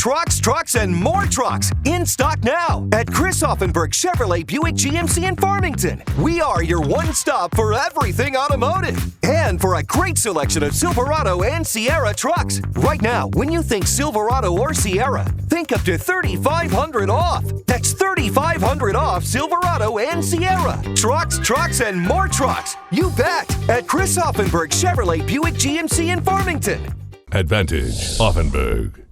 trucks, and more trucks in stock now at Chris Auffenberg Chevrolet Buick GMC in Farmington. We are your one stop for everything automotive and for a great selection of Silverado and Sierra trucks. Right now, when you think Silverado or Sierra, think up to $3,500 off. That's $3,500 off Silverado and Sierra. Trucks, and more trucks. You bet! At Chris Auffenberg Chevrolet Buick GMC in Farmington. Advantage Auffenberg.